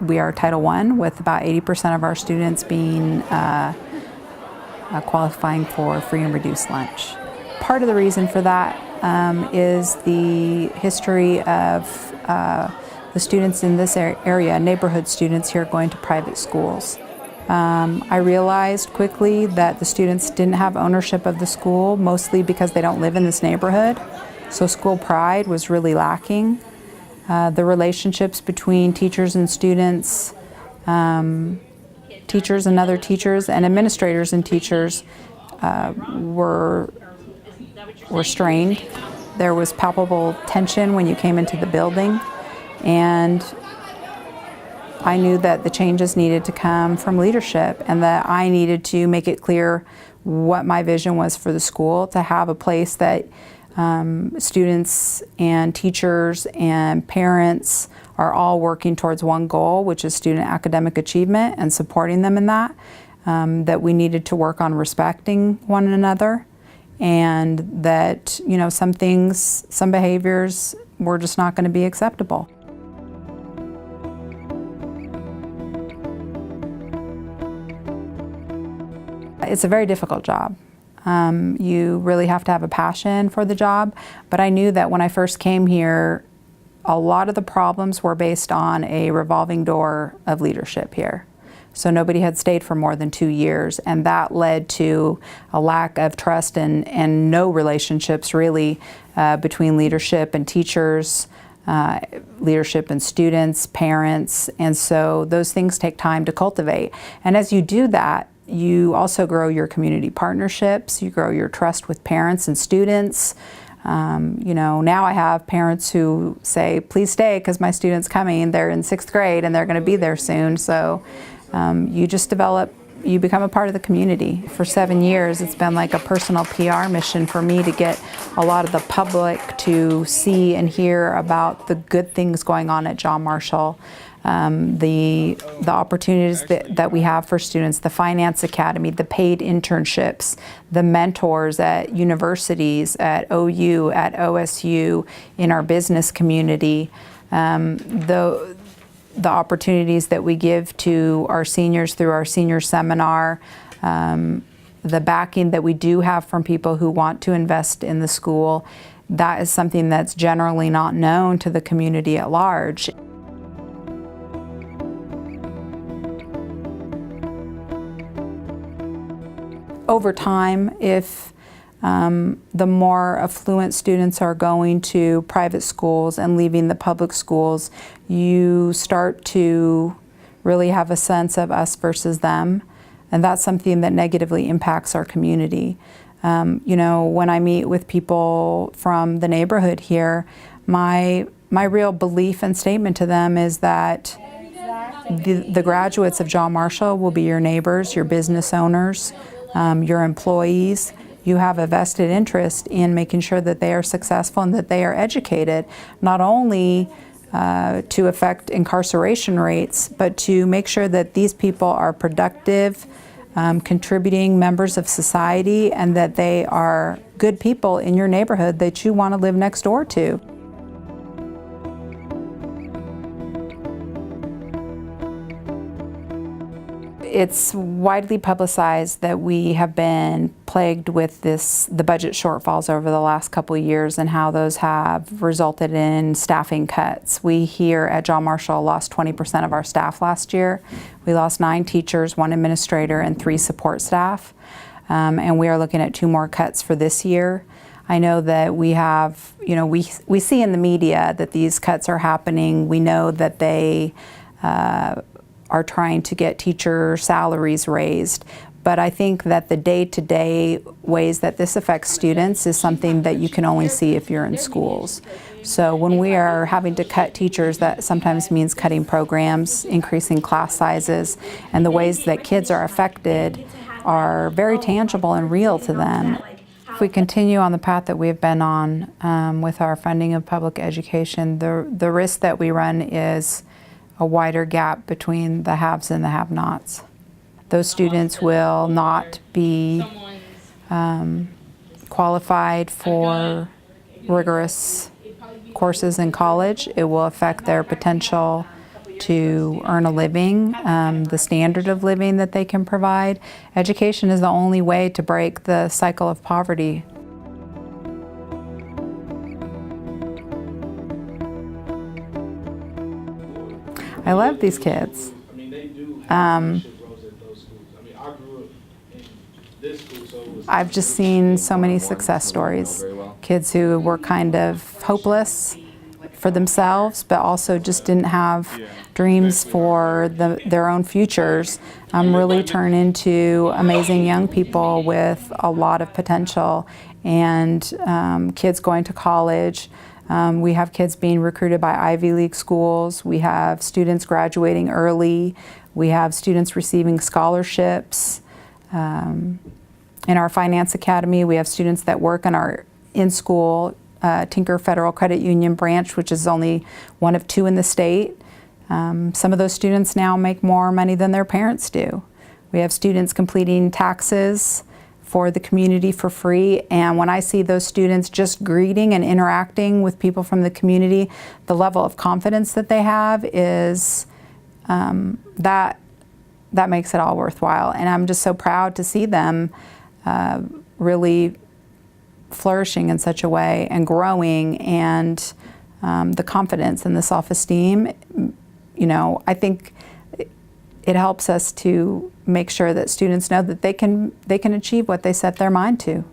We are Title I, with about 80% of our students being qualifying for free and reduced lunch. Part of the reason for that is the history of the students in this area, neighborhood students here, going to private schools. I realized quickly that the students didn't have ownership of the school, mostly because they don't live in this neighborhood. So school pride was really lacking. The relationships between teachers and students, teachers and other teachers, and administrators and teachers were strained. There was palpable tension when you came into the building, and I knew that the changes needed to come from leadership, and that I needed to make it clear what my vision was for the school, to have a place that students and teachers and parents are all working towards one goal, which is student academic achievement, and supporting them in that. That we needed to work on respecting one another, and that, you know, some things, some behaviors were just not going to be acceptable. It's a very difficult job. You really have to have a passion for the job, but I knew that when I first came here, a lot of the problems were based on a revolving door of leadership here. So nobody had stayed for more than 2 years, and that led to a lack of trust and no relationships really between leadership and teachers, leadership and students, parents, and so those things take time to cultivate. And as you do that, you also grow your community partnerships, you grow your trust with parents and students. You know, now I have parents who say, please stay because my student's coming, they're in 6th grade and they're going to be there soon. So you just develop, you become a part of the community. For 7 years, it's been like a personal PR mission for me to get a lot of the public to see and hear about the good things going on at John Marshall. The opportunities that we have for students, the Finance Academy, the paid internships, the mentors at universities, at OU, at OSU, in our business community, the opportunities that we give to our seniors through our senior seminar, the backing that we do have from people who want to invest in the school. That is something that's generally not known to the community at large. Over time, if the more affluent students are going to private schools and leaving the public schools, you start to really have a sense of us versus them, and that's something that negatively impacts our community. You know, when I meet with people from the neighborhood here, my real belief and statement to them is that the graduates of John Marshall will be your neighbors, your business owners, your employees. You have a vested interest in making sure that they are successful and that they are educated, not only to affect incarceration rates, but to make sure that these people are productive, contributing members of society, and that they are good people in your neighborhood that you want to live next door to. It's widely publicized that we have been plagued with the budget shortfalls over the last couple of years, and how those have resulted in staffing cuts. We here at John Marshall lost 20% of our staff last year. We lost 9 teachers, 1 administrator, and 3 support staff. And we are looking at 2 more cuts for this year. I know that we have, you know, we see in the media that these cuts are happening. We know that they are trying to get teacher salaries raised. But I think that the day-to-day ways that this affects students is something that you can only see if you're in schools. So when we are having to cut teachers, that sometimes means cutting programs, increasing class sizes, and the ways that kids are affected are very tangible and real to them. If we continue on the path that we've been on with our funding of public education, the risk that we run is a wider gap between the haves and the have-nots. Those students will not be qualified for rigorous courses in college. It will affect their potential to earn a living, the standard of living that they can provide. Education is the only way to break the cycle of poverty. I love these kids. I mean, they do have leadership roles at those schools. I mean, I grew up in this school, so it was. I've just seen so many success stories. Kids who were kind of hopeless for themselves, but also just didn't have dreams for their own futures, really turn into amazing young people with a lot of potential, and kids going to college. We have kids being recruited by Ivy League schools. We have students graduating early. We have students receiving scholarships. In our Finance Academy, we have students that work in our in-school Tinker Federal Credit Union branch, which is only one of 2 in the state. Some of those students now make more money than their parents do. We have students completing taxes for the community for free, and when I see those students just greeting and interacting with people from the community, the level of confidence that they have is that makes it all worthwhile. And I'm just so proud to see them really flourishing in such a way and growing, and the confidence and the self-esteem. You know, I think it helps us to make sure that students know that they can achieve what they set their mind to.